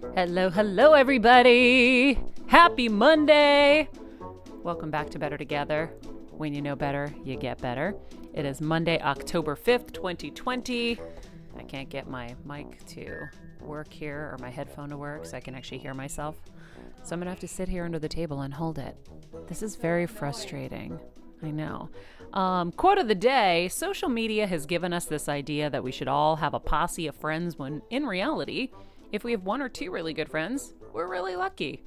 Hello, everybody. Happy Monday. Welcome back to Better Together. When you know better, you get better. It is Monday, October 5th, 2020. I can't get my mic to work here or my headphone to work so I can actually hear myself. So I'm going to have to sit here under the table and hold it. This is very frustrating. I know. Quote of the day, social media has given us this idea that we should all have a posse of friends when in reality, if we have one or two really good friends, we're really lucky.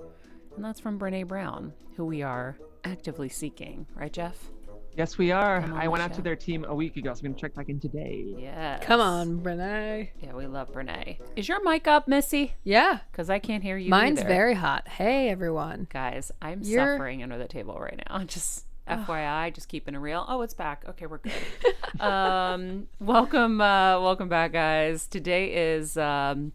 And that's from Brene Brown, who we are actively seeking. Right, Jeff? Yes, we are. I went out to their team a week ago, so I'm going to check back in today. Yeah. Come on, Brene. Yeah, we love Brene. Is your mic up, Missy? Yeah. Because I can't hear you Mine's either. very hot. Hey, everyone. Guys, I'm suffering under the table right now. Just FYI, just keeping it real. Oh, it's back. Okay, we're good. Welcome back, guys. Today is the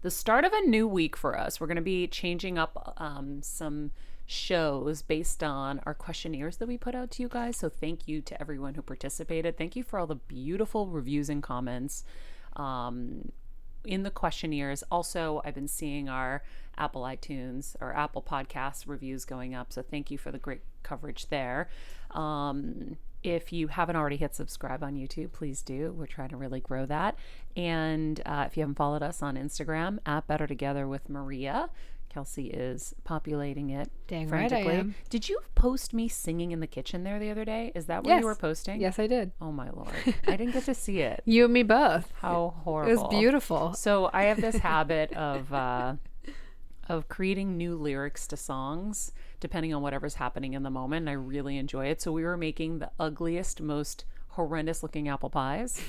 start of a new week for us. We're going to be changing up some shows based on our questionnaires that we put out to you guys. So thank you to everyone who participated. Thank you for all the beautiful reviews and comments in the questionnaires. Also, I've been seeing our Apple iTunes or Apple Podcasts reviews going up. So thank you for the great coverage there. If you haven't already hit subscribe on YouTube, please do. We're trying to really grow that. And if you haven't followed us on Instagram, at Better Together with Maria, Kelsey is populating it Dang frantically. right I am. Did you post me singing in the kitchen there the other day? Is that what you were posting? Yes, I did. Oh my Lord. I didn't get to see it. You and me both. How horrible. It was beautiful. So I have this habit of creating new lyrics to songs depending on whatever's happening in the moment, and I really enjoy it. So we were making the ugliest, most horrendous looking apple pies,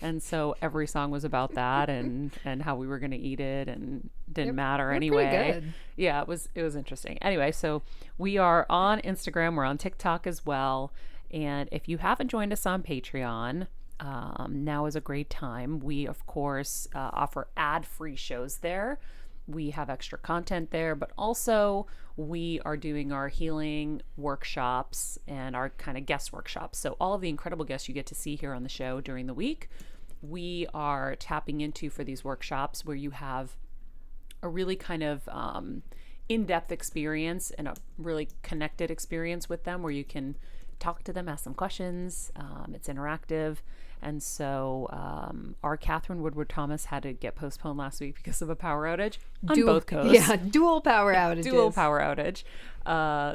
and so every song was about that and how we were going to eat it, and didn't matter anyway. Pretty good. Yeah, it was interesting. Anyway, so we are on Instagram, we're on TikTok as well, and if you haven't joined us on Patreon, now is a great time. We of course offer ad-free shows there. We have extra content there, but also we are doing our healing workshops and our kind of guest workshops. So all of the incredible guests you get to see here on the show during the week, we are tapping into for these workshops where you have a really kind of in-depth experience and a really connected experience with them where you can talk to them, ask them questions. It's interactive. And so our Catherine Woodward Thomas had to get postponed last week because of a power outage on both coasts. Yeah, dual power outages. Dual power outage.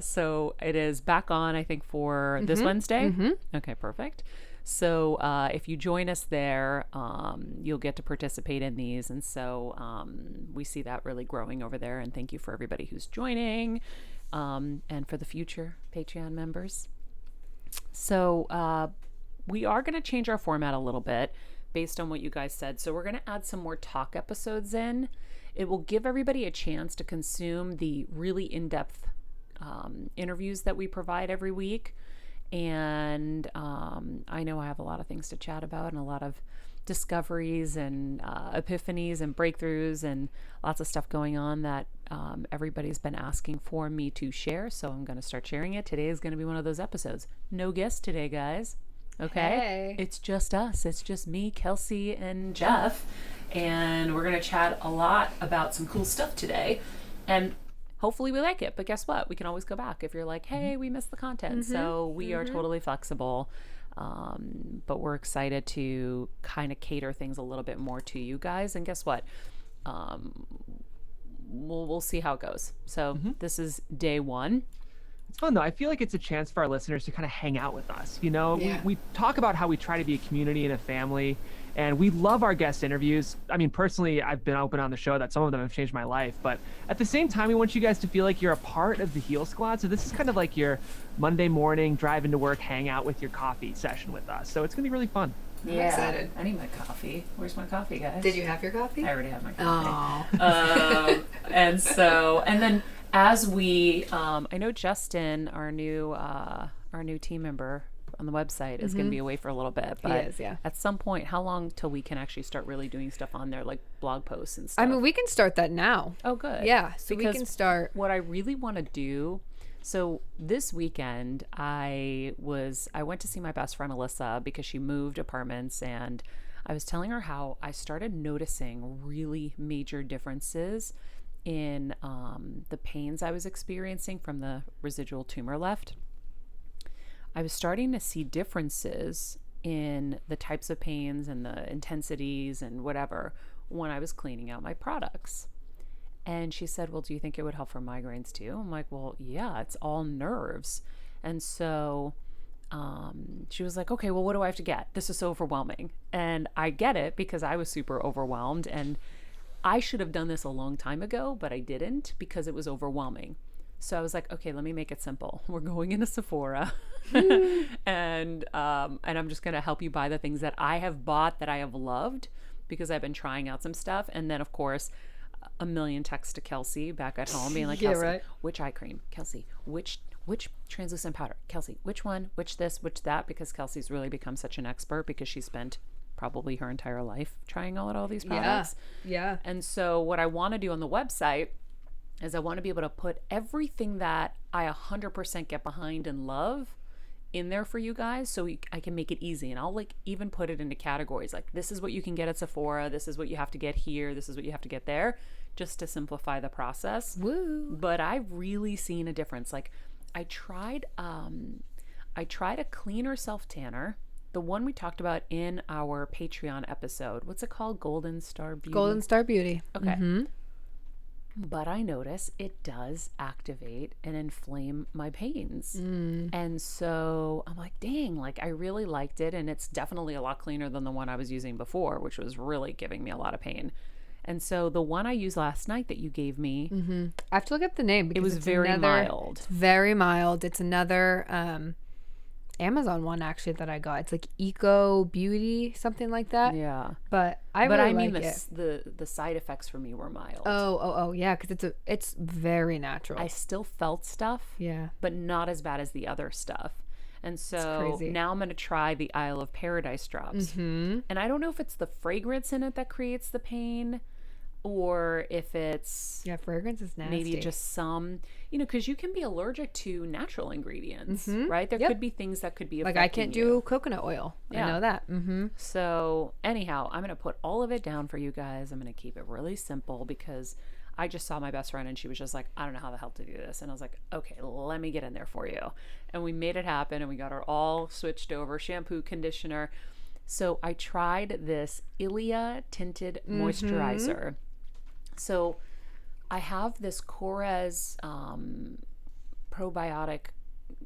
So it is back on, I think, for this Wednesday. Mm-hmm. Okay, perfect. So if you join us there, you'll get to participate in these. And so we see that really growing over there. And thank you for everybody who's joining and for the future Patreon members. So we are going to change our format a little bit based on what you guys said. So we're going to add some more talk episodes in. It will give everybody a chance to consume the really in-depth interviews that we provide every week. And I know I have a lot of things to chat about and a lot of discoveries and epiphanies and breakthroughs and lots of stuff going on that everybody's been asking for me to share. So I'm going to start sharing it. Today is going to be one of those episodes. No guest today, guys. Okay. Hey. It's just us. It's just me, Kelsey, and Jeff. And we're going to chat a lot about some cool stuff today. And hopefully we like it. But guess what? We can always go back if you're like, hey, we missed the content. Mm-hmm. So we are totally flexible. But we're excited to kind of cater things a little bit more to you guys. And guess what? We'll see how it goes. So this is day one. It's fun, though. I feel like it's a chance for our listeners to kind of hang out with us. You know, we talk about how we try to be a community and a family, and we love our guest interviews. I mean, personally, I've been open on the show that some of them have changed my life, but at the same time, we want you guys to feel like you're a part of the Heal Squad. So this is kind of like your Monday morning drive into work, hang out with your coffee session with us. So it's going to be really fun. Yeah, I'm excited. I need my coffee. Where's my coffee, guys? Did you have your coffee? I already have my coffee. And then as we, I know Justin, our new team member on the website, is going to be away for a little bit. But he is, yeah. At some point, how long till we can actually start really doing stuff on there, like blog posts and stuff? I mean, we can start that now. Oh, good. Yeah, so because we can start. What I really want to do. So this weekend, I went to see my best friend Alyssa because she moved apartments, and I was telling her how I started noticing really major differences in the pains I was experiencing from the residual tumor left. I was starting to see differences in the types of pains and the intensities and whatever when I was cleaning out my products. And she said, well, do you think it would help for migraines too? I'm like, well, yeah, it's all nerves. And so she was like, okay, well, what do I have to get? This is so overwhelming. And I get it because I was super overwhelmed, and I should have done this a long time ago, but I didn't because it was overwhelming. So I was like, okay, let me make it simple. We're going into Sephora and I'm just going to help you buy the things that I have bought that I have loved because I've been trying out some stuff. And then of course, a million texts to Kelsey back at home being like, Yeah, Kelsey, right. which eye cream? Kelsey, which translucent powder? Kelsey, which one? Which this, which that? Because Kelsey's really become such an expert because she spent probably her entire life trying out all these products. Yeah. And so what I want to do on the website is I want to be able to put everything that I 100% get behind and love in there for you guys so I can make it easy. And I'll like even put it into categories like this is what you can get at Sephora, this is what you have to get here, this is what you have to get there, just to simplify the process. Woo. But I've really seen a difference. Like I tried a cleaner self tanner, the one we talked about in our Patreon episode. What's it called? Golden Star Beauty. Golden Star Beauty. Okay. Mm-hmm. But I notice it does activate and inflame my pains. And so I'm like, dang, like I really liked it. And it's definitely a lot cleaner than the one I was using before, which was really giving me a lot of pain. And so the one I used last night that you gave me, I have to look up the name because it was it's very mild. It's very mild. It's another Amazon one actually that I got. It's like Eco Beauty, something like that. Yeah. But I really mean like it. the side effects for me were mild. Oh, yeah, because it's very natural. I still felt stuff, Yeah. but not as bad as the other stuff. And so crazy. now I'm going to try the Isle of Paradise drops. And I don't know if it's the fragrance in it that creates the pain or if it's Yeah, fragrance is nasty. maybe just some, because you can be allergic to natural ingredients, right? There Yep. could be things that could be like affecting I can't you. do coconut oil. Yeah. I know that. Mm-hmm. So anyhow, I'm going to put all of it down for you guys. I'm going to keep it really simple because I just saw my best friend and she was just like, I don't know how the hell to do this. And I was like, okay, let me get in there for you. And we made it happen and we got her all switched over, shampoo, conditioner. So I tried this Ilia tinted moisturizer. So I have this Korres probiotic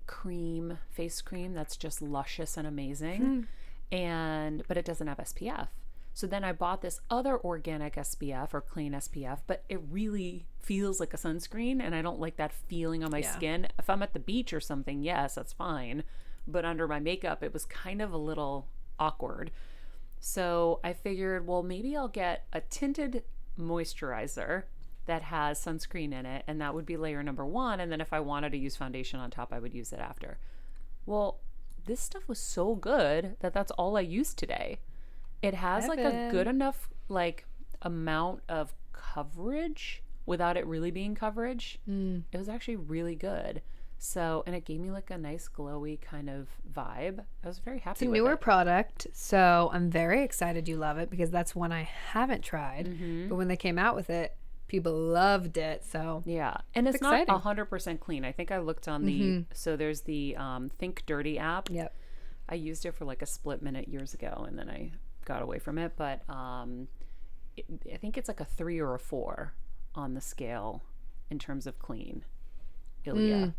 cream, face cream that's just luscious and amazing. But it doesn't have SPF. So then I bought this other organic SPF or clean SPF, but it really feels like a sunscreen and I don't like that feeling on my skin. If I'm at the beach or something, yes, that's fine. But under my makeup, it was kind of a little awkward. So I figured, well, maybe I'll get a tinted moisturizer that has sunscreen in it, and that would be layer number 1. And then if I wanted to use foundation on top, I would use it after. Well, this stuff was so good that that's all I used today. It has like a good enough like amount of coverage without it really being coverage. It was actually really good. So, and it gave me like a nice glowy kind of vibe. I was very happy with it. It's a newer product, so I'm very excited you love it because that's one I haven't tried. But when they came out with it, people loved it. So yeah, and it's exciting. not 100% clean. I think I looked on the so there's the Think Dirty app. Yep. I used it for like a split minute years ago, and then I got away from it. But I think it's like a 3 or a 4 on the scale in terms of clean. Ilia.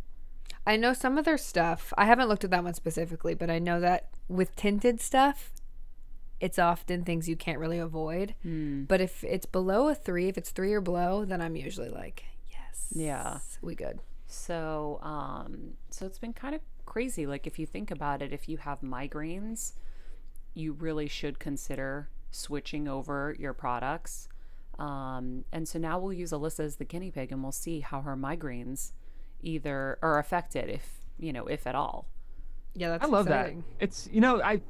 I know some of their stuff. I haven't looked at that one specifically, but I know that with tinted stuff, it's often things you can't really avoid. But if it's below a 3, if it's 3 or below, then I'm usually like, yes. Yeah. We good. So so it's been kind of crazy. Like if you think about it, if you have migraines, you really should consider switching over your products. And so now we'll use Alyssa as the guinea pig and we'll see how her migraines either are affected, if at all. Yeah, that's I love exciting. that. It's,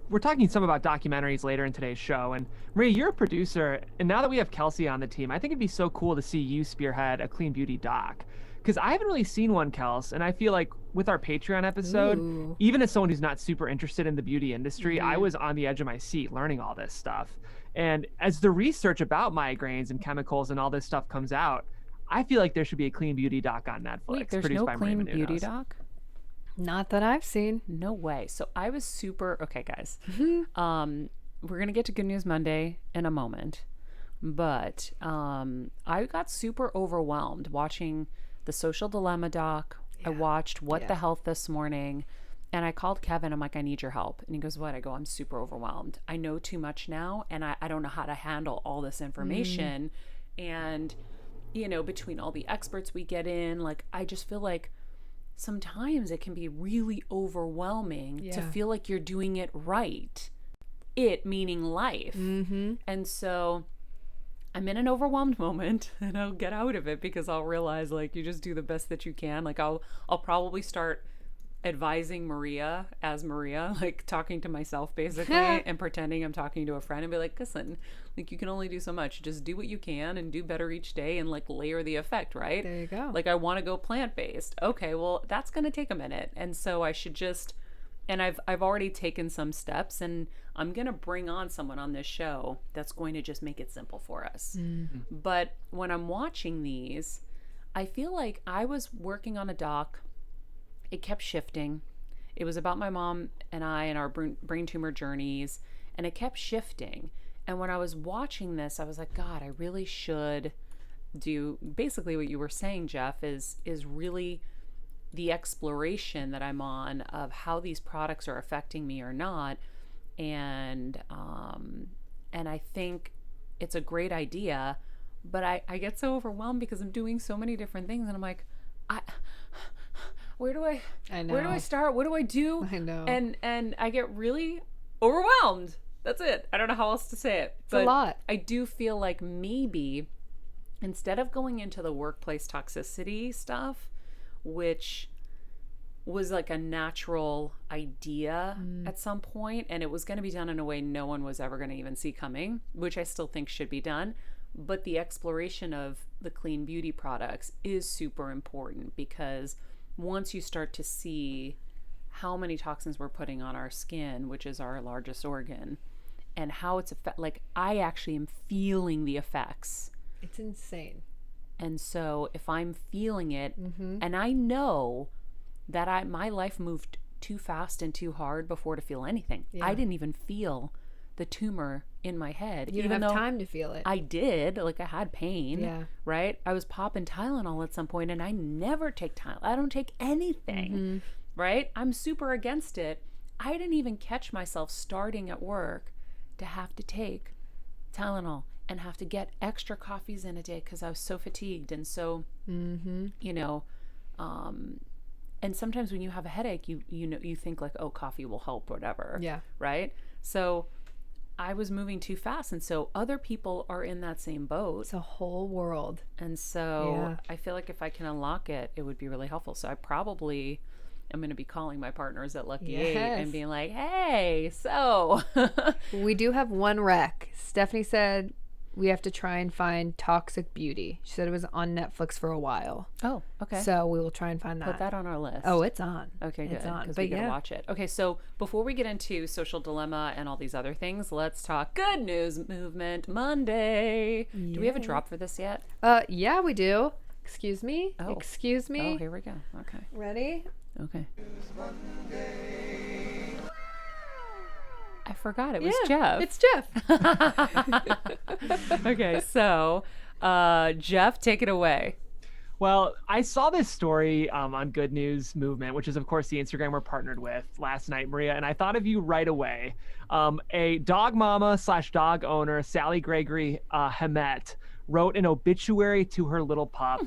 we're talking some about documentaries later in today's show. And Maria, you're a producer. And now that we have Kelsey on the team, I think it'd be so cool to see you spearhead a clean beauty doc. because I haven't really seen one, Kels, and I feel like with our Patreon episode, even as someone who's not super interested in the beauty industry, I was on the edge of my seat learning all this stuff. And as the research about migraines and chemicals and all this stuff comes out, I feel like there should be a clean beauty doc on Netflix. Wait, there's produced no by clean Maria beauty Menounos. doc? Not that I've seen. No way. So I was super okay, guys. We're gonna get to Good News Monday in a moment, but I got super overwhelmed watching the Social Dilemma doc. I watched What the Health this morning, and I called Kevin. I'm like, I need your help, and he goes, "What?" I go, "I'm super overwhelmed. I know too much now, and I don't know how to handle all this information, and you know, between all the experts we get in, like I just feel like." Sometimes it can be really overwhelming to feel like you're doing it right. It meaning life. And so I'm in an overwhelmed moment, and I'll get out of it because I'll realize like you just do the best that you can. Like I'll probably start advising Maria as Maria, like talking to myself basically and pretending I'm talking to a friend and be like, listen, like you can only do so much. Just do what you can and do better each day and like layer the effect, right? There you go. Like I want to go plant-based. Okay, well that's going to take a minute. And so I should just, and I've already taken some steps, and I'm going to bring on someone on this show that's going to just make it simple for us. But when I'm watching these, I feel like I was working on a doc. It kept shifting. It was about my mom and I and our brain tumor journeys, and it kept shifting. And when I was watching this, I was like, God, I really should do basically what you were saying, Jeff, is really the exploration that I'm on of how these products are affecting me or not. And I think it's a great idea, but I get so overwhelmed because I'm doing so many different things, and I'm like, where do I start? What do I do? I know. And I get really overwhelmed. That's it. I don't know how else to say it. It's a lot. I do feel like maybe instead of going into the workplace toxicity stuff, which was like a natural idea at some point, and it was going to be done in a way no one was ever going to even see coming, which I still think should be done. But the exploration of the clean beauty products is super important, because once you start to see how many toxins we're putting on our skin, which is our largest organ, and how it's like I actually am feeling the effects. It's insane. And so if I'm feeling it, and I know that my life moved too fast and too hard before to feel anything. I didn't even feel the tumor in my head. You didn't have time to feel it. I did. Like I had pain, right? I was popping Tylenol at some point, and I never take Tylenol. I don't take anything, right? I'm super against it. I didn't even catch myself starting at work to have to take Tylenol and have to get extra coffees in a day because I was so fatigued. And so, you know, and sometimes when you have a headache, you know, you think like, oh, coffee will help, whatever. Yeah. Right. So I was moving too fast, and so other people are in that same boat. It's a whole world. And so I feel like if I can unlock it, it would be really helpful. So I probably am going to be calling my partners at Lucky 8 and being like, hey, so. We do have one rec. Stephanie said we have to try and find Toxic Beauty. She said it was on Netflix for a while. Oh, okay. So we will try and find that. Put that on our list. Oh, it's on. Okay, good. It's on. Because we got to watch it. Okay, so before we get into Social Dilemma and all these other things, let's talk Good News Movement Monday. Do we have a drop for this yet? Yeah, we do. Excuse me. Oh. Excuse me. Oh, here we go. Okay. Ready? Okay. I forgot it was Jeff. It's Jeff. Okay, so Jeff, take it away. Well, I saw this story on Good News Movement, which is, of course, the Instagram we're partnered with, last night, Maria, and I thought of you right away. A dog mama / dog owner, Sally Gregory Hamet, wrote an obituary to her little pup.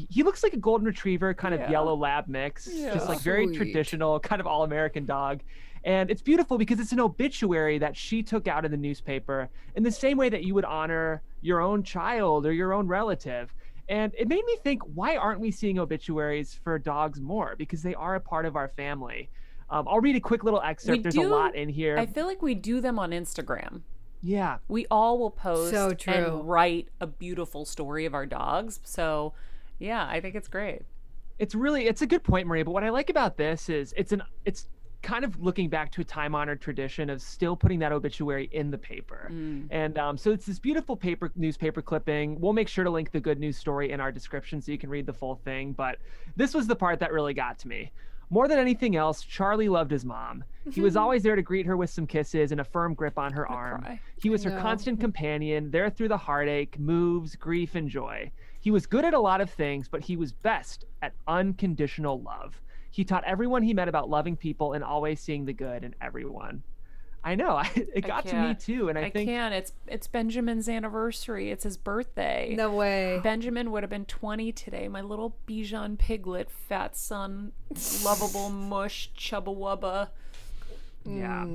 He looks like a golden retriever, kind of yellow lab mix, just like very traditional, kind of all-American dog. And it's beautiful because it's an obituary that she took out in the newspaper in the same way that you would honor your own child or your own relative. And it made me think, why aren't we seeing obituaries for dogs more? Because they are a part of our family. I'll read a quick little excerpt. There's a lot in here. I feel like we do them on Instagram. Yeah. We all will post So true. and write a beautiful story of our dogs. So Yeah, I think it's great. It's a good point, Maria. But what I like about this is it's kind of looking back to a time-honored tradition of still putting that obituary in the paper. And so it's this beautiful newspaper clipping. We'll make sure to link the good news story in our description so you can read the full thing. But this was the part that really got to me. More than anything else, Charlie loved his mom. He was always there to greet her with some kisses and a firm grip on her arm. He was her constant companion, there through the heartache, moves, grief, and joy. He was good at a lot of things, but he was best at unconditional love. He taught everyone he met about loving people and always seeing the good in everyone. I know, it got to me too, and I think it's Benjamin's anniversary. It's his birthday. No way. Benjamin would have been 20 today. My little Bichon piglet, fat son, lovable mush, chubba wubba. Yeah,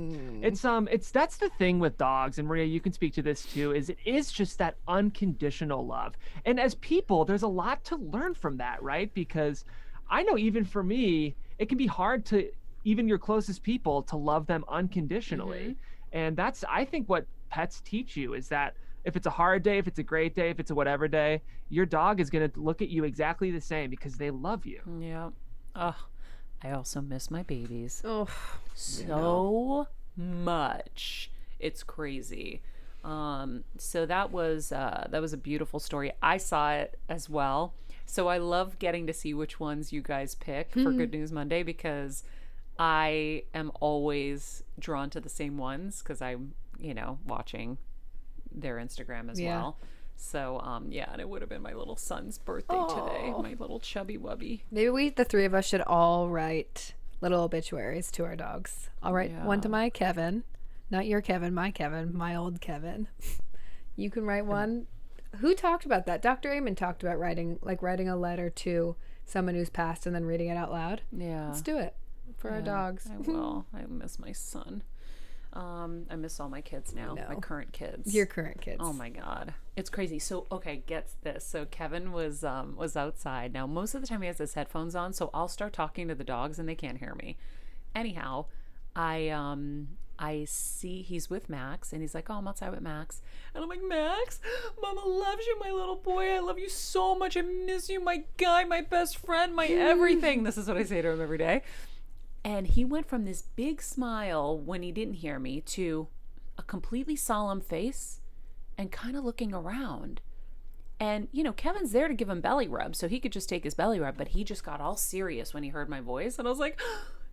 it's that's the thing with dogs, and Maria, you can speak to this too. Is it is just that unconditional love, and as people, there's a lot to learn from that, right? Because I know even for me, it can be hard to even your closest people to love them unconditionally. And that's, I think, what pets teach you is that if it's a hard day, if it's a great day, if it's a whatever day, your dog is going to look at you exactly the same because they love you. Yeah. Oh, I also miss my babies. Oh, so much. It's crazy. So that was a beautiful story. I saw it as well. So I love getting to see which ones you guys pick for Good News Monday because I am always drawn to the same ones because I'm, watching their Instagram as well. So, and it would have been my little son's birthday today, my little chubby wubby. Maybe the three of us should all write little obituaries to our dogs. I'll write one to my Kevin, not your Kevin, my old Kevin. You can write one. Who talked about that? Dr. Amen talked about writing a letter to someone who's passed and then reading it out loud. Yeah. Let's do it for our dogs. I will. I miss my son. I miss all my kids now. My current kids. Your current kids. Oh my God. It's crazy. So, okay, get this. So Kevin was outside. Now, most of the time he has his headphones on, so I'll start talking to the dogs and they can't hear me. Anyhow, I see he's with Max and he's like, oh, I'm outside with Max. And I'm like, Max, Mama loves you, my little boy. I love you so much. I miss you, my guy, my best friend, my everything. This is what I say to him every day. And he went from this big smile when he didn't hear me to a completely solemn face and kind of looking around. And, Kevin's there to give him belly rub, so he could just take his belly rub, but he just got all serious when he heard my voice. And I was like,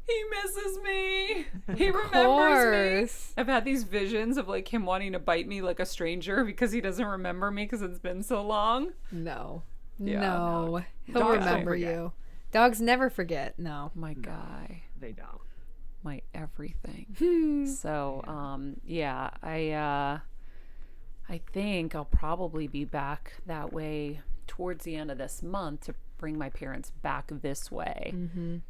he misses me. He remembers me. I've had these visions of like him wanting to bite me like a stranger because he doesn't remember me because it's been so long. No. Yeah, no. He'll remember you. Dogs never forget. No. My guy. They don't. My everything. So, I think I'll probably be back that way towards the end of this month to bring my parents back this way.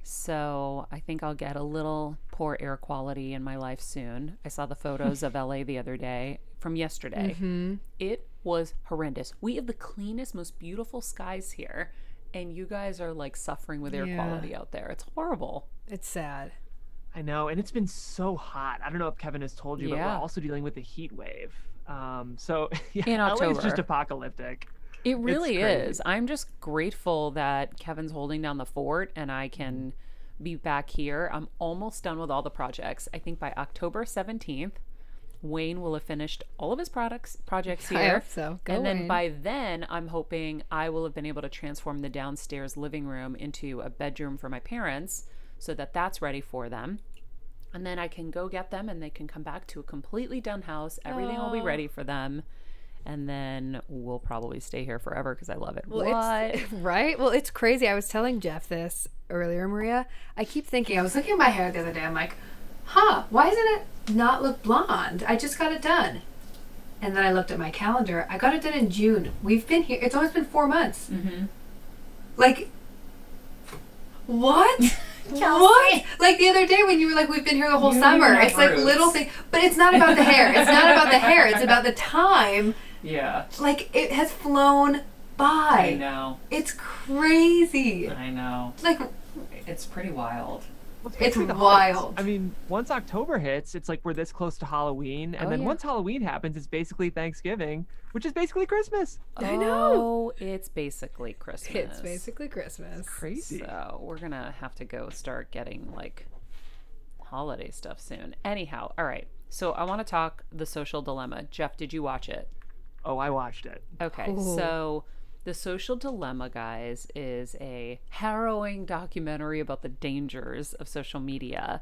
So I think I'll get a little poor air quality in my life soon. I saw the photos of LA the other day from yesterday. It was horrendous. We have the cleanest, most beautiful skies here, and you guys are like suffering with air quality out there. It's horrible. It's sad. I know, and it's been so hot. I don't know if Kevin has told you, but we're also dealing with a heat wave. So in October, LA is just apocalyptic. It really is. I'm just grateful that Kevin's holding down the fort and I can be back here. I'm almost done with all the projects. I think by October 17th, Wayne will have finished all of his projects here. I hope so. And then by then, I'm hoping I will have been able to transform the downstairs living room into a bedroom for my parents so that that's ready for them. And then I can go get them and they can come back to a completely done house. Everything will be ready for them. And then we'll probably stay here forever because I love it. Well, right? Well, it's crazy. I was telling Jeff this earlier, Maria. I keep thinking, I was looking at my hair the other day. I'm like, why doesn't it not look blonde? I just got it done. And then I looked at my calendar. I got it done in June. We've been here. It's almost been 4 months. Like, what? What? Like the other day when you were like, we've been here the whole summer. It's like little thing. But it's not about the hair. It's not about the hair. It's about the time. Yeah. Like, it has flown by. I know. It's crazy. I know. Like, it's pretty wild. Well, It's basically the holidays. wild. I mean, once October hits, it's like we're this close to Halloween, and then once Halloween happens, it's basically Thanksgiving, which is basically Christmas. I know. Oh, it's basically Christmas. It's basically Christmas. Crazy. So we're gonna have to go start getting like holiday stuff soon. Anyhow, all right. So I want to talk The Social Dilemma. Jeff, did you watch it? Oh, I watched it. Okay, Ooh. so The Social Dilemma, guys, is a harrowing documentary about the dangers of social media.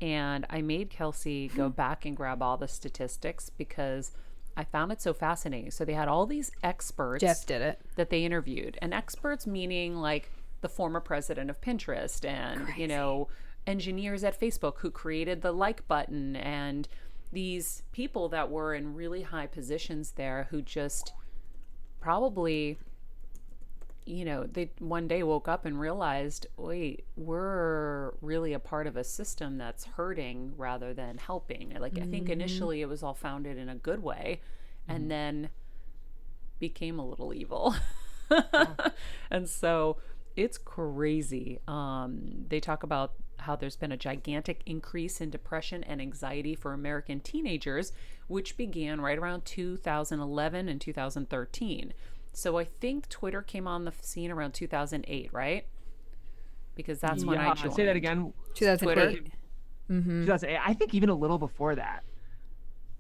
And I made Kelsey go back and grab all the statistics because I found it so fascinating. So they had all these experts Jeff did it. that they interviewed. And experts meaning like the former president of Pinterest and, you know, engineers at Facebook who created the like button, and these people that were in really high positions there who just probably, you know, they one day woke up and realized, wait, we're really a part of a system that's hurting rather than helping. Like, I think initially it was all founded in a good way and then became a little evil. And so it's crazy. They talk about how there's been a gigantic increase in depression and anxiety for American teenagers, which began right around 2011 and 2013. So I think Twitter came on the scene around 2008, right? Because that's when I joined. Say that again. 2008. 2008. I think even a little before that.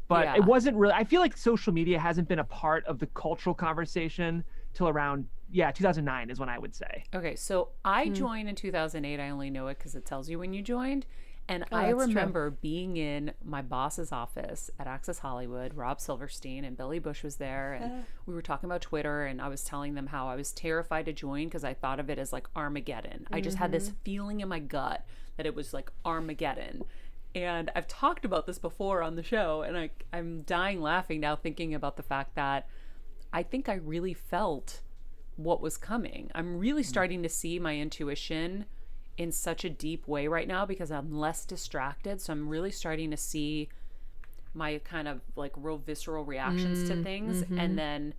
But it wasn't really, I feel like social media hasn't been a part of the cultural conversation till around 2009 is when I would say. Okay, so I joined in 2008. I only know it because it tells you when you joined. And I that's remember being in my boss's office at Access Hollywood. Rob Silverstein and Billy Bush was there. And we were talking about Twitter. And I was telling them how I was terrified to join because I thought of it as like Armageddon. I just had this feeling in my gut that it was like Armageddon. And I've talked about this before on the show. And I'm dying laughing now thinking about the fact that I think I really felt what was coming. I'm really starting to see my intuition in such a deep way right now because I'm less distracted. So I'm really starting to see my kind of like real visceral reactions to things. And then,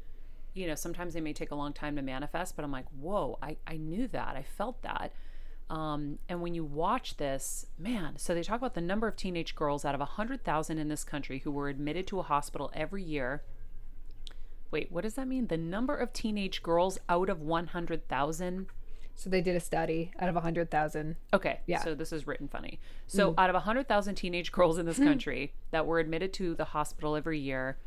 you know, sometimes they may take a long time to manifest, but I'm like, whoa, I knew that. I felt that. And when you watch this, man, so they talk about the number of teenage girls out of 100,000 in this country who were admitted to a hospital every year. Wait, what does that mean? The number of teenage girls out of 100,000? So they did a study out of 100,000. Okay, Yeah. so this is written funny. So out of 100,000 teenage girls in this country that were admitted to the hospital every year,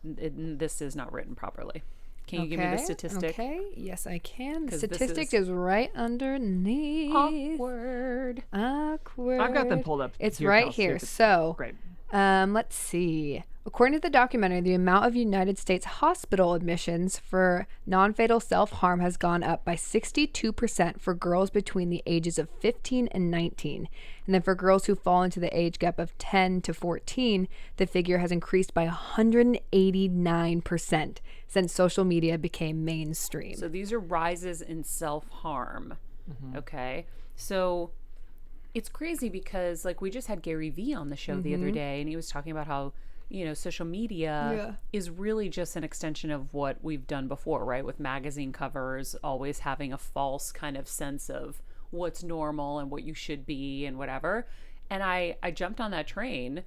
this is not written properly. Can you give me the statistic? Okay, yes, I can. The 'Cause this statistic is right underneath. Awkward. Awkward. I've got them pulled up. It's here, right Kelsey, here. if it's- So, Great. let's see. According to the documentary, the amount of United States hospital admissions for non-fatal self-harm has gone up by 62% for girls between the ages of 15 and 19. And then for girls who fall into the age gap of 10 to 14, the figure has increased by 189% since social media became mainstream. So these are rises in self-harm. Okay. So it's crazy because like we just had Gary Vee on the show the other day and he was talking about how, you know, social media is really just an extension of what we've done before, right? With magazine covers always having a false kind of sense of what's normal and what you should be and whatever. And I jumped on that train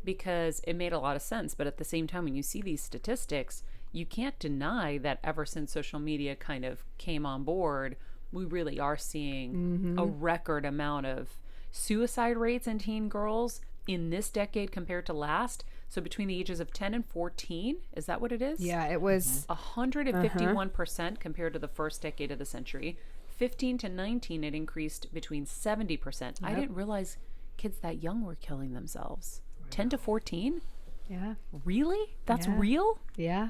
because it made a lot of sense. But at the same time, when you see these statistics, you can't deny that ever since social media kind of came on board, we really are seeing a record amount of suicide rates in teen girls in this decade compared to last. So between the ages of 10 and 14, is that what it is? Yeah, it was 151% compared to the first decade of the century. 15 to 19, it increased between 70%. I didn't realize kids that young were killing themselves. 10 to 14? Yeah. Really? That's Yeah. real? Yeah.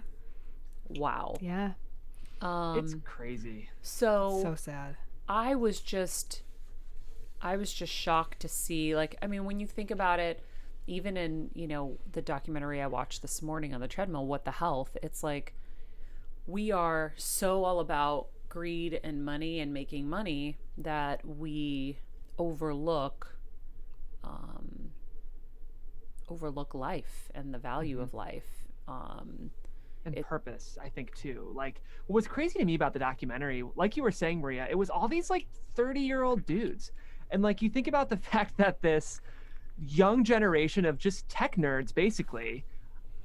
Wow. Yeah. It's crazy. So sad. I was just shocked to see, like, I mean, when you think about it, even in, you know, the documentary I watched this morning on the treadmill, What the Health, it's like we are so all about greed and money and making money that we overlook life and the value of life. And purpose, I think, too. Like, what was crazy to me about the documentary, like you were saying, Maria, it was all these like 30-year-old dudes. And like, you think about the fact that this young generation of just tech nerds basically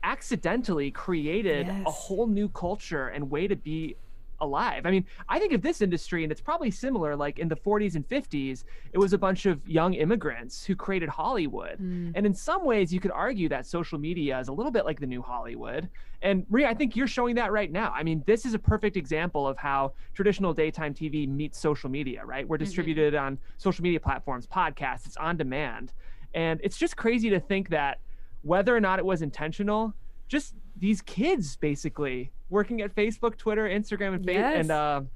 accidentally created a whole new culture and way to be alive. I mean, I think of this industry, and it's probably similar, like in the 40s and 50s, it was a bunch of young immigrants who created Hollywood. And in some ways, you could argue that social media is a little bit like the new Hollywood. And Maria, I think you're showing that right now. I mean, this is a perfect example of how traditional daytime TV meets social media, right? We're distributed on social media platforms, podcasts, it's on demand. And it's just crazy to think that whether or not it was intentional, just these kids basically working at Facebook, Twitter, Instagram, and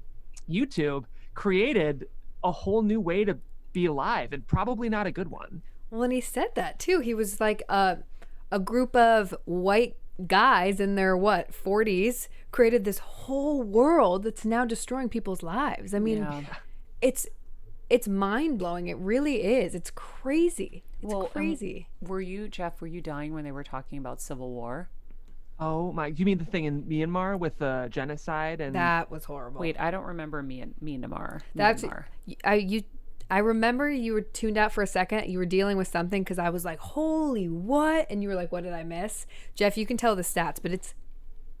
YouTube created a whole new way to be alive, and probably not a good one. Well, and he said that too. He was like a group of white guys in their 40s created this whole world that's now destroying people's lives. I mean, it's mind-blowing. It really is. It's crazy. It's crazy. Were you, Jeff, dying when they were talking about civil war? Oh my, you mean the thing in Myanmar with the genocide? And that was horrible. Wait, I don't remember Myanmar. That's I remember you were tuned out for a second. You were dealing with something because I was like, holy what? And you were like, what did I miss? Jeff, you can tell the stats, but it's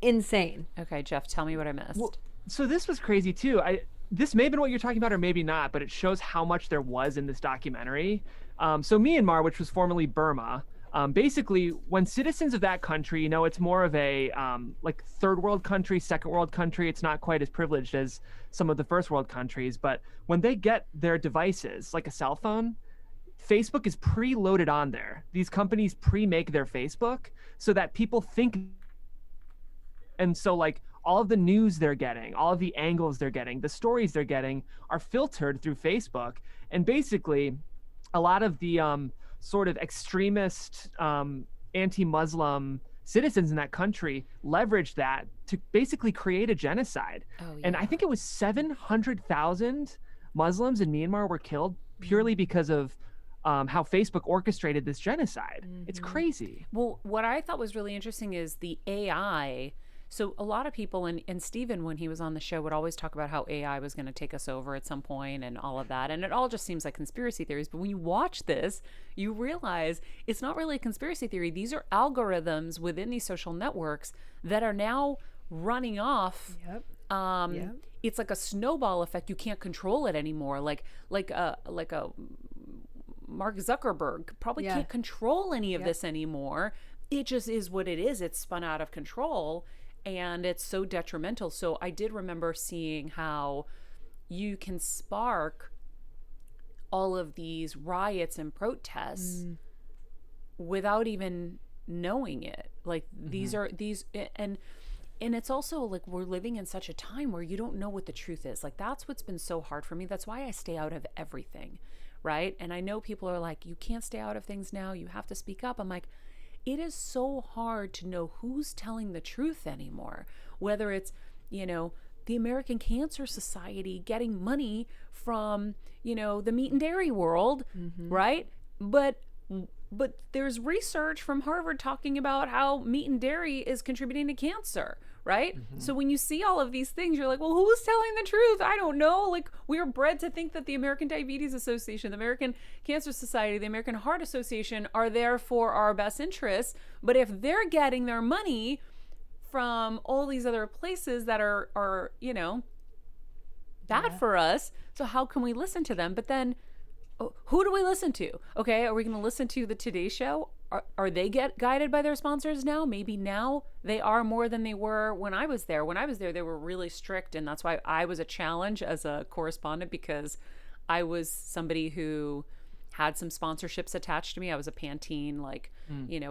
insane. Okay, Jeff, tell me what I missed. Well, so this was crazy too. This may have been what you're talking about or maybe not, but it shows how much there was in this documentary. So Myanmar, which was formerly Burma, basically when citizens of that country, it's more of a like third world country, second world country. It's not quite as privileged as some of the first world countries, but when they get their devices, like a cell phone, Facebook is preloaded on there. These companies pre-make their Facebook so that people think. And so like all of the news they're getting, all of the angles they're getting, the stories they're getting are filtered through Facebook. And basically a lot of the sort of extremist anti-Muslim citizens in that country leveraged that to basically create a genocide. And I think it was 700,000 Muslims in Myanmar were killed purely because of how Facebook orchestrated this genocide. It's crazy. Well, what I thought was really interesting is the AI. So a lot of people, and Stephen, when he was on the show, would always talk about how AI was going to take us over at some point and all of that. And it all just seems like conspiracy theories. But when you watch this, you realize it's not really a conspiracy theory. These are algorithms within these social networks that are now running off. It's like a snowball effect. You can't control it anymore. Like a Mark Zuckerberg probably can't control any of this anymore. It just is what it is. It's spun out of control. And it's so detrimental. So I did remember seeing how you can spark all of these riots and protests without even knowing it. Like these and it's also like we're living in such a time where you don't know what the truth is. Like that's what's been so hard for me. That's why I stay out of everything, right? And I know people are like, you can't stay out of things now. You have to speak up. I'm like, it is so hard to know who's telling the truth anymore, whether it's, the American Cancer Society getting money from, the meat and dairy world, right? But there's research from Harvard talking about how meat and dairy is contributing to cancer, right? So when you see all of these things, you're like, well, who's telling the truth? I don't know. Like we are bred to think that the American Diabetes Association, the American Cancer Society, the American Heart Association are there for our best interests. But if they're getting their money from all these other places that are bad for us, so how can we listen to them? But then who do we listen to? Okay, are we going to listen to the Today Show? Are they guided by their sponsors now? Maybe now they are more than they were when I was there. When I was there, they were really strict, and that's why I was a challenge as a correspondent, because I was somebody who had some sponsorships attached to me. I was a Pantene,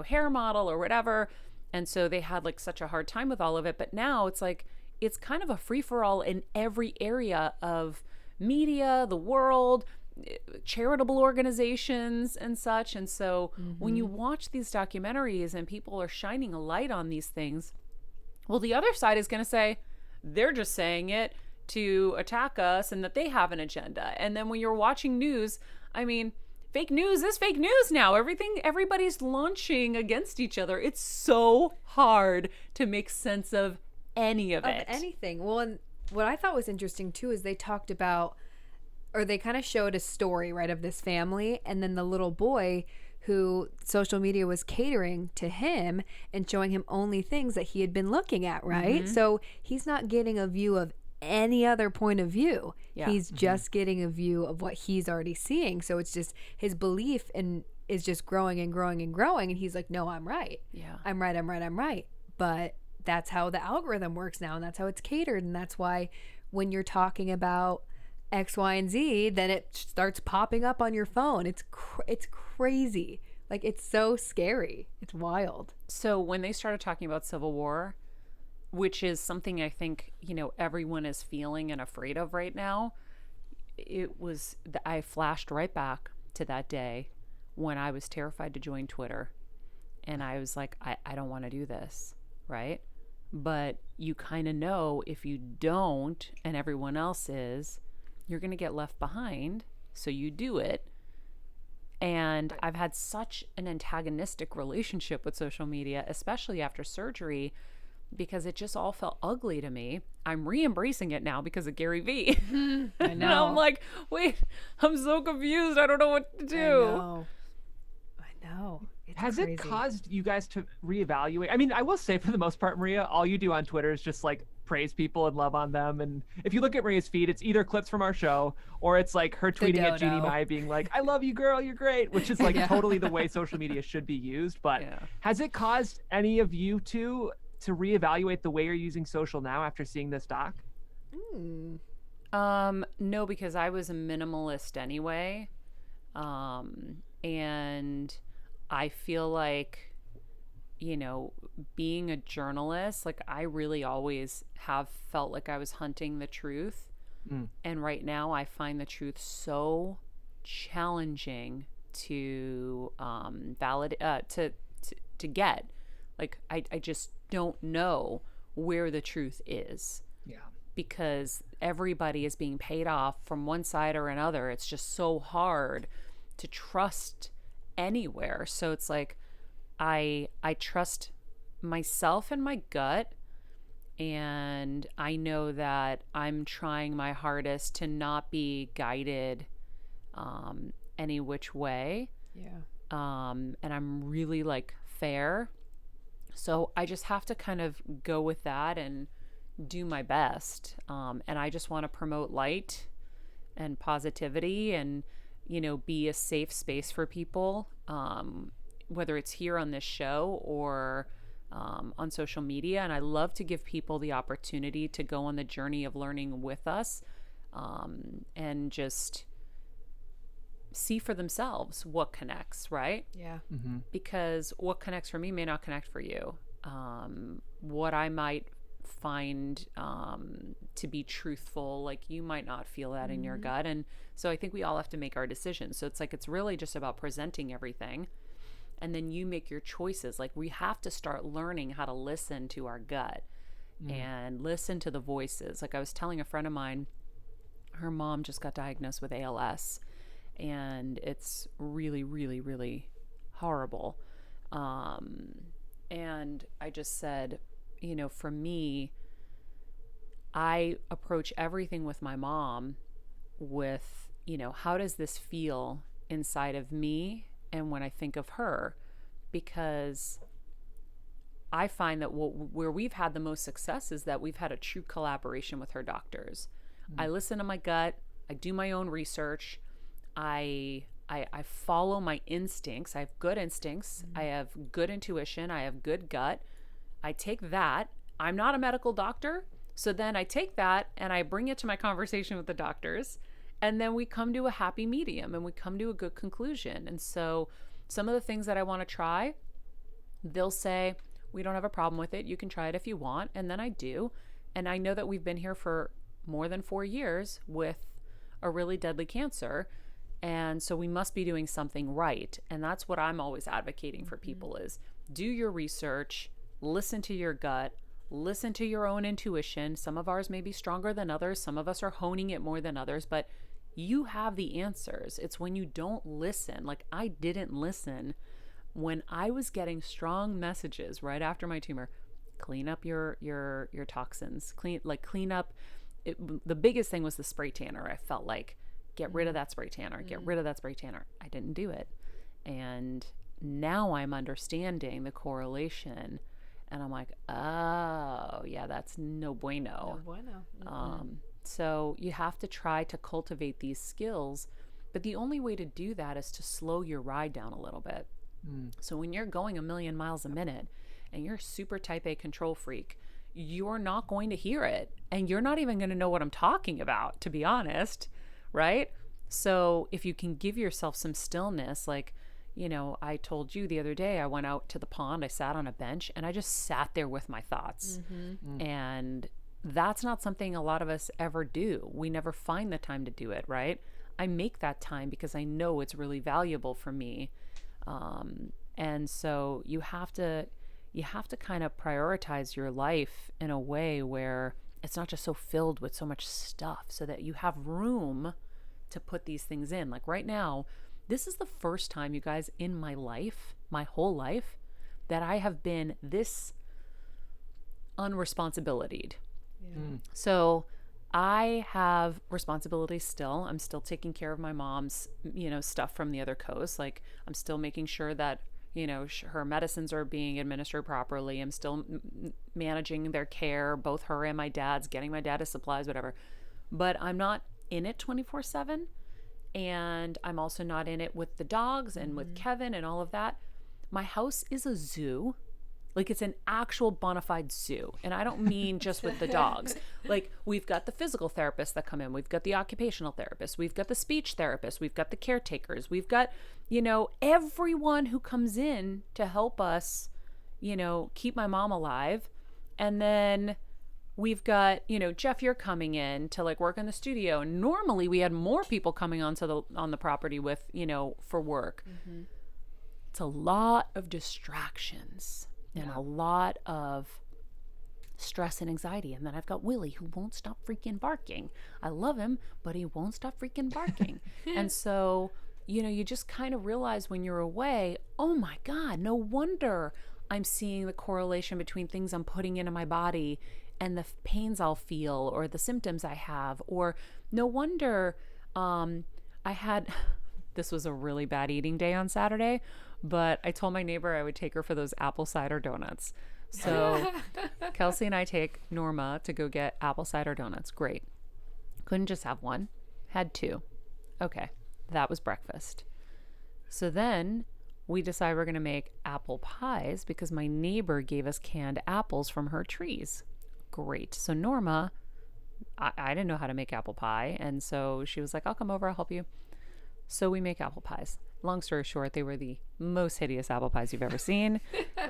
hair model or whatever, and so they had like such a hard time with all of it. But now it's like it's kind of a free-for-all in every area of media, the world, charitable organizations and such. And so when you watch these documentaries and people are shining a light on these things, well, the other side is going to say they're just saying it to attack us and that they have an agenda. And then when you're watching news, I mean, fake news is fake news now. Everybody's launching against each other. It's so hard to make sense of any of it. Anything. Well, and what I thought was interesting too is they talked about or they kind of showed a story, right, of this family, and then the little boy who social media was catering to him and showing him only things that he had been looking at, right? So he's not getting a view of any other point of view. He's just getting a view of what he's already seeing. So it's just his belief and is just growing and growing and growing, and he's like, no, I'm right. I'm right. But that's how the algorithm works now, and that's how it's catered, and that's why when you're talking about X, Y, and Z, then it starts popping up on your phone. It's crazy. Like, it's so scary. It's wild. So when they started talking about Civil War, which is something I think, everyone is feeling and afraid of right now, I flashed right back to that day when I was terrified to join Twitter. And I was like, I don't want to do this, right? But you kind of know if you don't and everyone else is, you're going to get left behind. So you do it. And I've had such an antagonistic relationship with social media, especially after surgery, because it just all felt ugly to me. I'm re-embracing it now because of Gary Vee. I know. And I'm like, wait, I'm so confused. I don't know what to do. I know. Has crazy. It caused you guys to reevaluate? I mean, I will say for the most part, Maria, all you do on Twitter is just like praise people and love on them. And if you look at Maria's feed, it's either clips from our show or it's like her tweeting at Jeannie Mai being like, I love you, girl, you're great, which is like totally the way social media should be used. But has it caused any of you to reevaluate the way you're using social now after seeing this doc? No, because I was a minimalist anyway. And I feel like, being a journalist, like I really always have felt like I was hunting the truth. And right now I find the truth so challenging to to get. Like I just don't know where the truth is. Because everybody is being paid off from one side or another. It's just so hard to trust anywhere. So it's like I trust myself and my gut, and I know that I'm trying my hardest to not be guided any which way. And I'm really like fair. So I just have to kind of go with that and do my best. And I just want to promote light and positivity and be a safe space for people, whether it's here on this show or on social media. And I love to give people the opportunity to go on the journey of learning with us, and just see for themselves what connects, right? Because what connects for me may not connect for you. What I might find to be truthful, like you might not feel that in your gut. And so I think we all have to make our decisions. So it's like, it's really just about presenting everything, and then you make your choices. Like, we have to start learning how to listen to our gut and listen to the voices. Like I was telling a friend of mine, her mom just got diagnosed with ALS, and it's really, really, really horrible. And I just said, for me, I approach everything with my mom with, how does this feel inside of me and when I think of her? Because I find that where we've had the most success is that we've had a true collaboration with her doctors. I listen to my gut. I do my own research. I follow my instincts. I have good instincts. I have good intuition. I have good gut. I take that. I'm not a medical doctor. So then I take that and I bring it to my conversation with the doctors. And then we come to a happy medium and we come to a good conclusion. And so some of the things that I want to try, they'll say, we don't have a problem with it. You can try it if you want. And then I do. And I know that we've been here for more than 4 years with a really deadly cancer. And so we must be doing something right. And that's what I'm always advocating for people is do your research, listen to your gut, listen to your own intuition. Some of ours may be stronger than others. Some of us are honing it more than others, but you have the answers. It's when you don't listen. Like I didn't listen when I was getting strong messages right after my tumor. Clean up your toxins. Clean up. The biggest thing was the spray tanner. I felt like get rid of that spray tanner, get rid of that spray tanner. I didn't do it. And now I'm understanding the correlation, and I'm like, oh yeah, that's no bueno. No bueno. So you have to try to cultivate these skills, but the only way to do that is to slow your ride down a little bit. So when you're going 1,000,000 miles a minute and you're a super type A control freak, you're not going to hear it, and you're not even going to know what I'm talking about, to be honest, right? So if you can give yourself some stillness, like, you know, I told you the other day, I went out to the pond, I sat on a bench, and I just sat there with my thoughts. And that's not something a lot of us ever do. We never find the time to do it, right? I make that time because I know it's really valuable for me. And so you have to kind of prioritize your life in a way where it's not just so filled with so much stuff, so that you have room to put these things in. Like right now, this is the first time, you guys, in my life, my whole life, that I have been this unresponsibilitied. So I have responsibilities still. I'm still taking care of my mom's, you know, stuff from the other coast. Like I'm still making sure that, you know, her medicines are being administered properly. I'm still managing their care, both her and my dad's, getting my dad his supplies, whatever. But I'm not in it 24/7. And I'm also not in it with the dogs and with Kevin and all of that. My house is a zoo. Like it's an actual bona fide zoo. And I don't mean just with the dogs. Like we've got the physical therapists that come in. We've got the occupational therapists. We've got the speech therapists. We've got the caretakers. We've got, you know, everyone who comes in to help us, you know, keep my mom alive. And then we've got, you know, Jeff, you're coming in to like work in the studio. Normally we had more people coming on the property with, you know, for work. It's a lot of distractions. And a lot of stress and anxiety. And then I've got Willie, who won't stop freaking barking. I love him, but he won't stop freaking barking. And so, you know, you just kind of realize when you're away, oh my God, no wonder I'm seeing the correlation between things I'm putting into my body and the pains I'll feel or the symptoms I have. Or no wonder this was a really bad eating day on Saturday, but I told my neighbor I would take her for those apple cider donuts. So Kelsey and I take Norma to go get apple cider donuts. Great. Couldn't just have one. Had two. Okay. That was breakfast. So then we decided we're going to make apple pies because my neighbor gave us canned apples from her trees. Great. So Norma, I didn't know how to make apple pie. And so she was like, I'll come over. I'll help you. So we make apple pies. Long story short, they were the most hideous apple pies you've ever seen.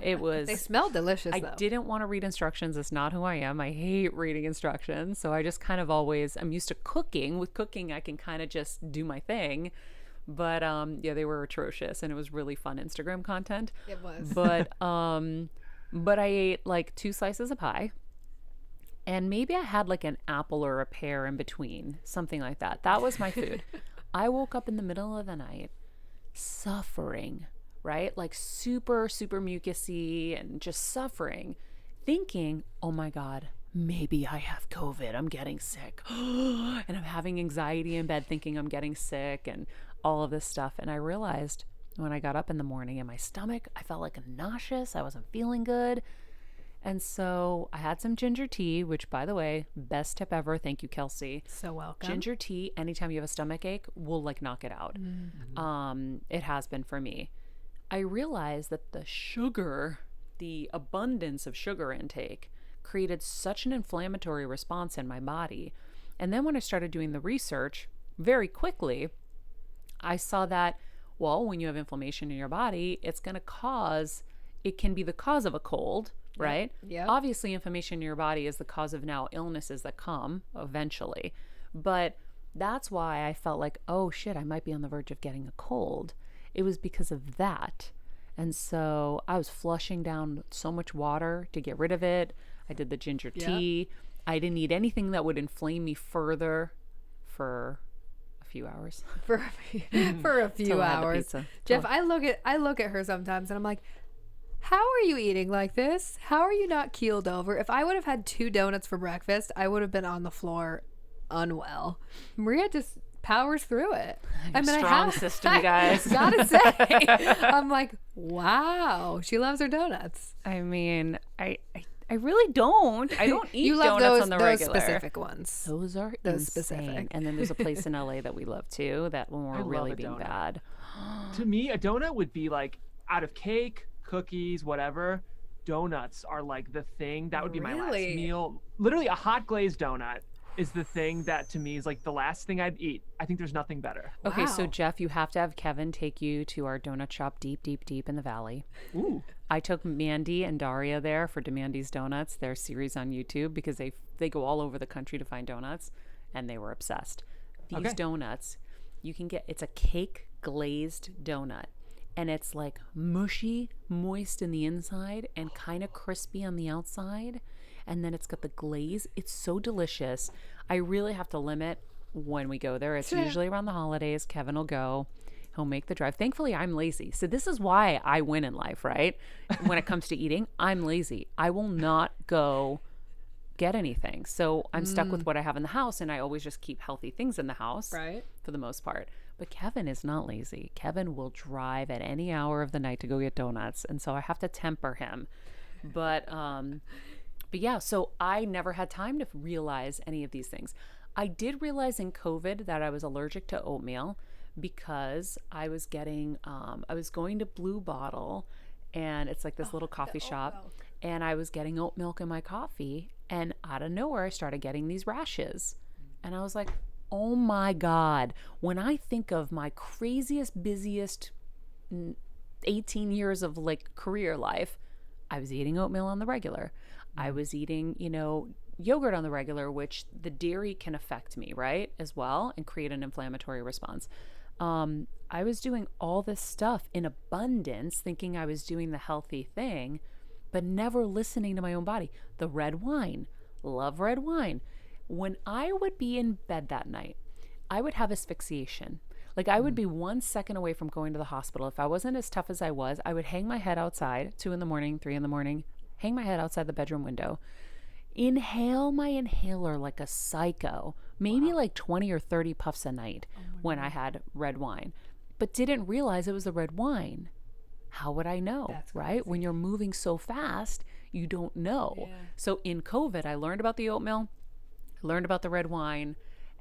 It was. They smell delicious, I though. didn't want to read instructions. It's not who I am. I hate reading instructions. So I just kind of I'm used to cooking. With cooking, I can kind of just do my thing. But yeah, they were atrocious, and it was really fun Instagram content. It was. But I ate like 2 slices of pie. And maybe I had like an apple or a pear in between, something like that. That was my food. I woke up in the middle of the night suffering, right? Like super, super mucusy and just suffering, thinking, oh my God, maybe I have COVID. I'm getting sick. And I'm having anxiety in bed thinking I'm getting sick and all of this stuff. And I realized when I got up in the morning in my stomach, I felt like nauseous. I wasn't feeling good. And so I had some ginger tea, which, by the way, best tip ever. Thank you, Kelsey. So welcome. Ginger tea, anytime you have a stomach ache, will like knock it out. It has been for me. I realized that the sugar, the abundance of sugar intake, created such an inflammatory response in my body. And then when I started doing the research, very quickly, I saw that, well, when you have inflammation in your body, it can be the cause of a cold. Right? Yeah. Obviously, inflammation in your body is the cause of now illnesses that come eventually. But that's why I felt like, oh shit, I might be on the verge of getting a cold. It was because of that. And so I was flushing down so much water to get rid of it. I did the ginger tea. I didn't eat anything that would inflame me further for a few hours. For a few hours. Jeff, I look at her sometimes and I'm like, how are you eating like this? How are you not keeled over? If I would have had 2 donuts for breakfast, I would have been on the floor unwell. Maria just powers through it. I mean, strong system, guys. Gotta say, I'm like, wow, she loves her donuts. I mean, I really don't. I don't eat You love donuts those, on the those regular. specific ones. Those are Those insane. specific. And then there's a place in LA that we love too. That when we're really being bad. To me, a donut would be like out of cake, cookies, whatever. Donuts are like the thing that would be my last meal. Literally, a hot glazed donut is the thing that to me is like the last thing I'd eat. I think there's nothing better. Okay, Wow. so Jeff, you have to have Kevin take you to our donut shop deep, deep, deep in the valley. Ooh. I took Mandy and Daria there for Demandy's Donuts, their series on YouTube, because they go all over the country to find donuts, and they were obsessed. These donuts, you can get, it's a cake glazed donut, and it's like mushy, moist in the inside, and kind of crispy on the outside. And then it's got the glaze. It's so delicious. I really have to limit when we go there. It's usually around the holidays. Kevin will go. He'll make the drive. Thankfully, I'm lazy. So this is why I win in life, right? When it comes to eating, I'm lazy. I will not go get anything. So I'm stuck with what I have in the house, and I always just keep healthy things in the house for the most part. But Kevin is not lazy. Kevin will drive at any hour of the night to go get donuts. And so I have to temper him. But yeah, so I never had time to realize any of these things. I did realize in COVID that I was allergic to oatmeal because I was getting, I was going to Blue Bottle, and it's like this little coffee shop, and I was getting oat milk in my coffee, and out of nowhere, I started getting these rashes. And I was like, oh my God, when I think of my craziest, busiest 18 years of like career life, I was eating oatmeal on the regular. I was eating, yogurt on the regular, which the dairy can affect me, right, as well, and create an inflammatory response. I was doing all this stuff in abundance, thinking I was doing the healthy thing, but never listening to my own body. The red wine, love red wine. When I would be in bed that night, I would have asphyxiation. Like I would be 1 second away from going to the hospital. If I wasn't as tough as I was, I would hang my head outside, 2 a.m, 3 a.m, hang my head outside the bedroom window, inhale my inhaler like a psycho, maybe like 20 or 30 puffs a night when I had red wine, but didn't realize it was the red wine. How would I know, right? When you're moving so fast, you don't know. Yeah. So in COVID, I learned about the oatmeal, I learned about the red wine,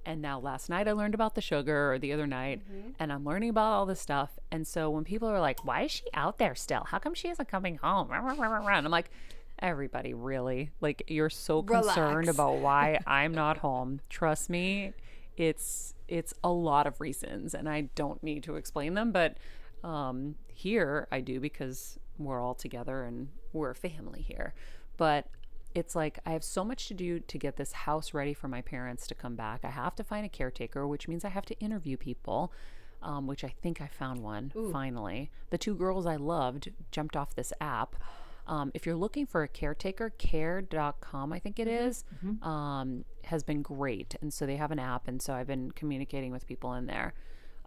and now last night I learned about the sugar, or the other night, and I'm learning about all this stuff. And so when people are like, why is she out there still? How come she isn't coming home? And I'm like, everybody, really? Like, you're so concerned about why I'm not home. Trust me, it's a lot of reasons, and I don't need to explain them. But here I do, because we're all together and we're a family here. But it's like I have so much to do to get this house ready for my parents to come back. I have to find a caretaker, which means I have to interview people, which I think I found one. Finally. The 2 girls I loved jumped off this app. If you're looking for a caretaker, care.com, I think it is, has been great. And so they have an app. And so I've been communicating with people in there.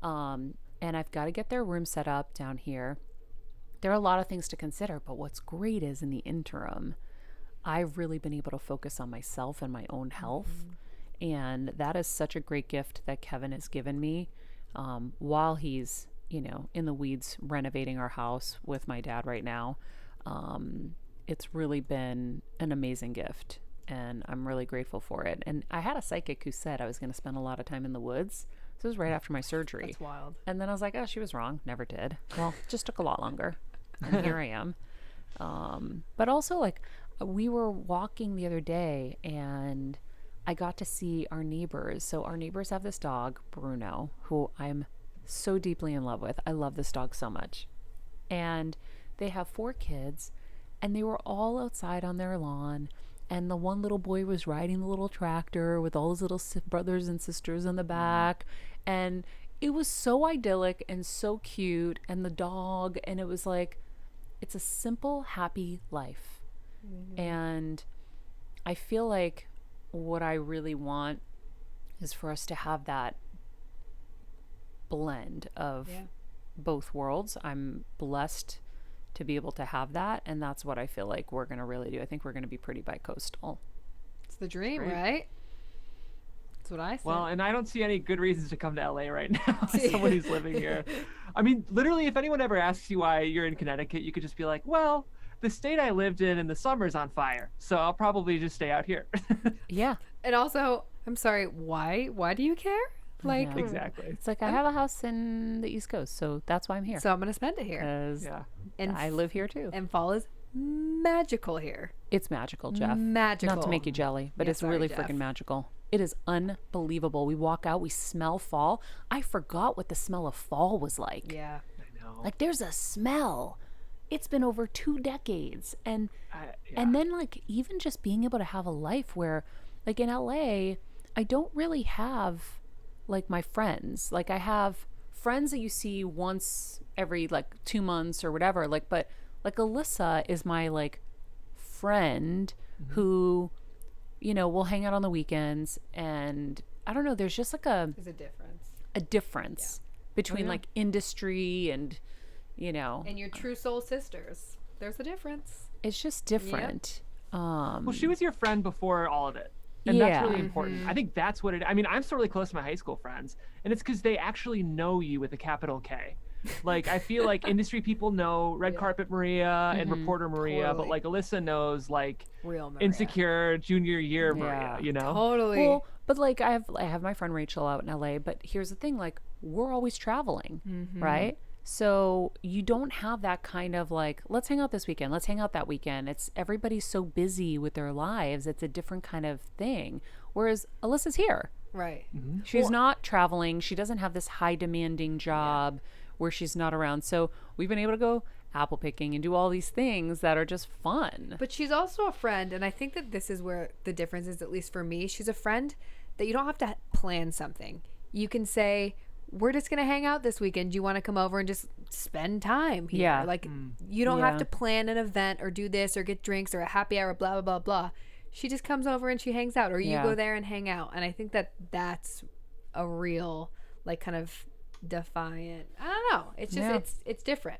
And I've got to get their room set up down here. There are a lot of things to consider, but what's great is in the interim, I've really been able to focus on myself and my own health. And that is such a great gift that Kevin has given me while he's, in the weeds renovating our house with my dad right now. It's really been an amazing gift, and I'm really grateful for it. And I had a psychic who said I was going to spend a lot of time in the woods. So it was right after my surgery. That's wild. And then I was like, oh, she was wrong. Never did. Well, just took a lot longer. And here I am. But also, like, we were walking the other day, and I got to see our neighbors. So our neighbors have this dog, Bruno, who I'm so deeply in love with. I love this dog so much. And they have 4 kids, and they were all outside on their lawn. And the one little boy was riding the little tractor with all his little brothers and sisters in the back. And it was so idyllic and so cute. And the dog, and it was like, it's a simple, happy life. And I feel like what I really want is for us to have that blend of both worlds. I'm blessed to be able to have that, and that's what I feel like we're going to really do. I think we're going to be pretty bi-coastal. It's the dream, right? what I said. Well, and I don't see any good reasons to come to LA right now as someone who's living here. I mean, literally, if anyone ever asks you why you're in Connecticut, you could just be like, well, the state I lived in the summer's on fire, so I'll probably just stay out here. Yeah. And also, I'm sorry, why do you care? Like, Yeah. Exactly. It's like I have a house in the East Coast, so that's why I'm here. so I'm gonna spend it here. 'Cause Yeah. And I live here too. and fall is magical here. It's magical, Jeff. Magical. Not to make you jelly, but Yeah, it's sorry, really Jeff. freaking magical. It is unbelievable. We walk out, we smell fall. I forgot what the smell of fall was like. Yeah. I know. Like there's a smell. It's been over 2 decades. And then like even just being able to have a life where like in LA, I don't really have like my friends. Like I have friends that you see once every like 2 months or whatever. Like but like Alyssa is my like friend who, you know, will hang out on the weekends, and I don't know, there's just like There's a difference. between like industry and, you know, And your true soul sisters. There's a difference. it's just different. Well, she was your friend before all of it. And Yeah. that's really important. I think that's what it, I mean, I'm still really close to my high school friends, and it's because they actually know you with a capital K. Like, I feel like industry people know Red Carpet Maria and Reporter Maria, but Totally. like Alyssa knows like Real Maria. Insecure junior year Maria, Yeah. you know? Totally. Well, but like I have my friend Rachel out in LA, but here's the thing, like we're always traveling, right? So you don't have that kind of like, let's hang out this weekend, let's hang out that weekend. It's everybody's so busy with their lives. It's a different kind of thing. Whereas Alyssa's here. right. She's not traveling. She doesn't have this high demanding job where she's not around. So we've been able to go apple picking and do all these things that are just fun. But she's also a friend, and I think that this is where the difference is, at least for me. She's a friend that you don't have to plan something. You can say, we're just going to hang out this weekend. Do you want to come over and just spend time here? Yeah. Like, you don't Yeah. have to plan an event or do this or get drinks or a happy hour, blah, blah, blah, blah. She just comes over and she hangs out, or you Yeah. go there and hang out. And I think that that's a real, like, kind of defiant. I don't know. It's just, Yeah. it's different.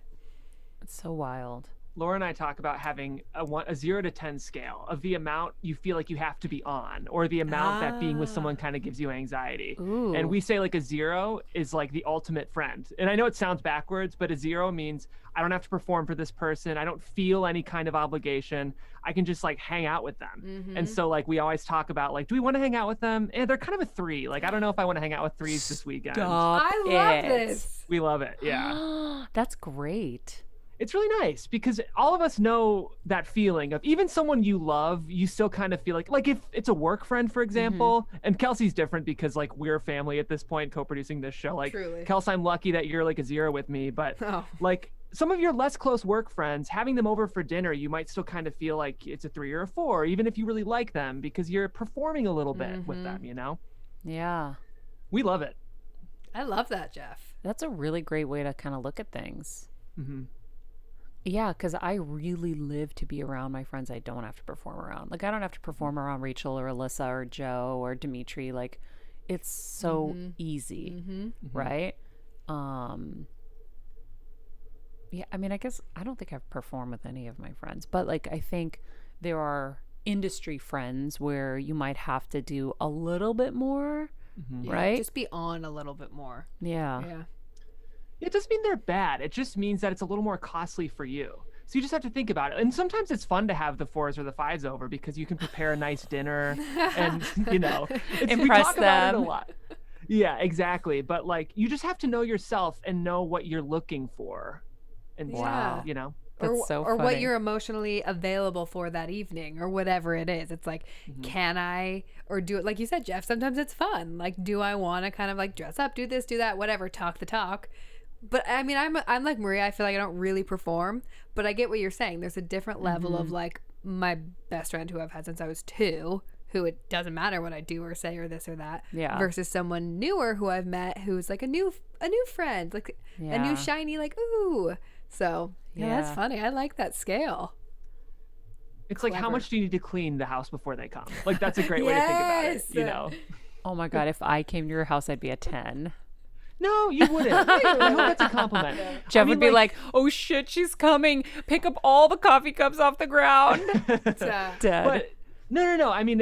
It's so wild. Laura and I talk about having a 0 to 10 scale of the amount you feel like you have to be on, or the amount that being with someone kind of gives you anxiety. Ooh. And we say like a 0 is like the ultimate friend. And I know it sounds backwards, but a 0 means I don't have to perform for this person. I don't feel any kind of obligation. I can just like hang out with them. And so like we always talk about like, do we want to hang out with them? And they're kind of a 3. Like, I don't know if I want to hang out with 3s this weekend. Stop I love it. this. We love it. Yeah. That's great. It's really nice because all of us know that feeling of even someone you love, you still kind of feel like if it's a work friend, for example, and Kelsey's different because like we're family at this point, co-producing this show. Like, Truly. Kelsey, I'm lucky that you're like a 0 with me, but Oh. like some of your less close work friends, having them over for dinner, you might still kind of feel like it's a 3 or a 4, even if you really like them, because you're performing a little bit with them, you know? Yeah. We love it. I love that, Jeff. That's a really great way to kind of look at things. Mm-hmm. Yeah, because I really live to be around my friends I don't have to perform around. Like, I don't have to perform around Rachel or Alyssa or Joe or Dimitri. Like, it's so easy, right? Yeah, I mean, I guess I don't think I've performed with any of my friends, but like, I think there are industry friends where you might have to do a little bit more, right? Just be on a little bit more. Yeah. Yeah. It doesn't mean they're bad. It just means that it's a little more costly for you. So you just have to think about it. And sometimes it's fun to have the 4s or the 5s over because you can prepare a nice dinner and, you know, we Impress talk about it a them. lot. Yeah, exactly. But like, you just have to know yourself and know what you're looking for. And Wow. you know, That's so or what funny. you're emotionally available for that evening or whatever it is. It's like, can I, or do it like you said, Jeff, sometimes it's fun. Like, do I want to kind of like dress up, do this, do that, whatever, talk the talk. But I mean, I'm like Maria. I feel like I don't really perform, but I get what you're saying. There's a different level of like my best friend who I've had since I was 2, who it doesn't matter what I do or say or this or that, Yeah. versus someone newer who I've met who's like a new friend, like a Yeah. new shiny, like, ooh. So yeah, that's Yeah. funny. I like that scale. it's like, how Clever. much do you need to clean the house before they come? Like, that's a great way to think about it, Yes. you know? Oh my God, if I came to your house, I'd be a 10. No, you wouldn't. I hope that's a compliment. Jeff I mean, would be like, oh shit, she's coming. Pick up all the coffee cups off the ground. It's, Dead. but no. I mean,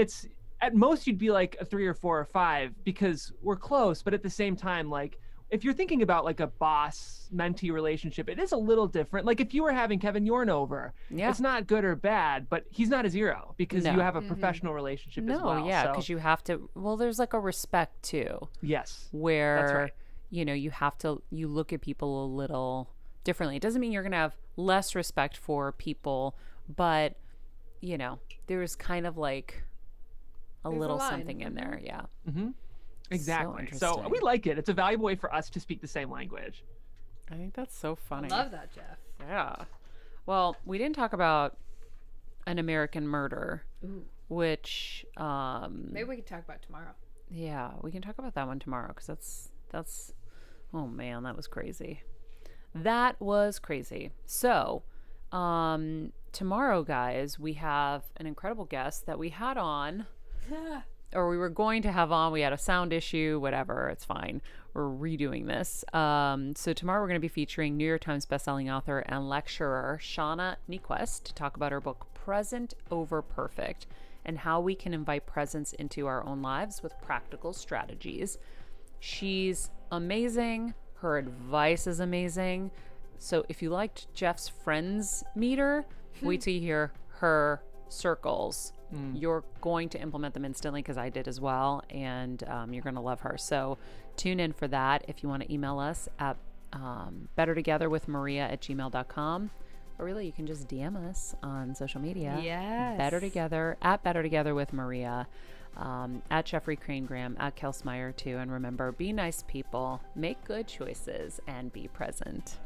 at most you'd be like a 3 or 4 or 5 because we're close, but at the same time, like if you're thinking about like a boss mentee relationship, it is a little different. Like if you were having Kevin Yorn over, it's not good or bad, but he's not a zero because you have a professional relationship as well. Yeah, because you have to, well, there's like a respect too. Yes. Where, that's right. you know, you look at people a little differently. It doesn't mean you're going to have less respect for people, but, you know, there's kind of like a little something in there. Yeah. Mm-hmm. Exactly. So we like it. It's a valuable way for us to speak the same language. I think that's so funny. I love that, Jeff. Yeah. Well, we didn't talk about An American Murder, which maybe we could talk about tomorrow. Yeah, we can talk about that one tomorrow because that's oh man, that was crazy. That was crazy. So, tomorrow, guys, we have an incredible guest that we had on. Or we were going to have on. We had a sound issue, whatever. It's fine. We're redoing this. So tomorrow we're going to be featuring New York Times bestselling author and lecturer Shauna Niequist to talk about her book Present Over Perfect and how we can invite presence into our own lives with practical strategies. She's amazing. Her advice is amazing. So if you liked Jeff's friends meter, wait till you hear her circles. You're going to implement them instantly because I did as well, and you're going to love her. So tune in for that. If you want to email us at bettertogetherwithmaria@gmail.com, or really you can just DM us on social media. Yes. Better Together with Maria, at Jeffrey Crane Graham, at Kelsmeyer too. And remember, be nice people, make good choices, and be present.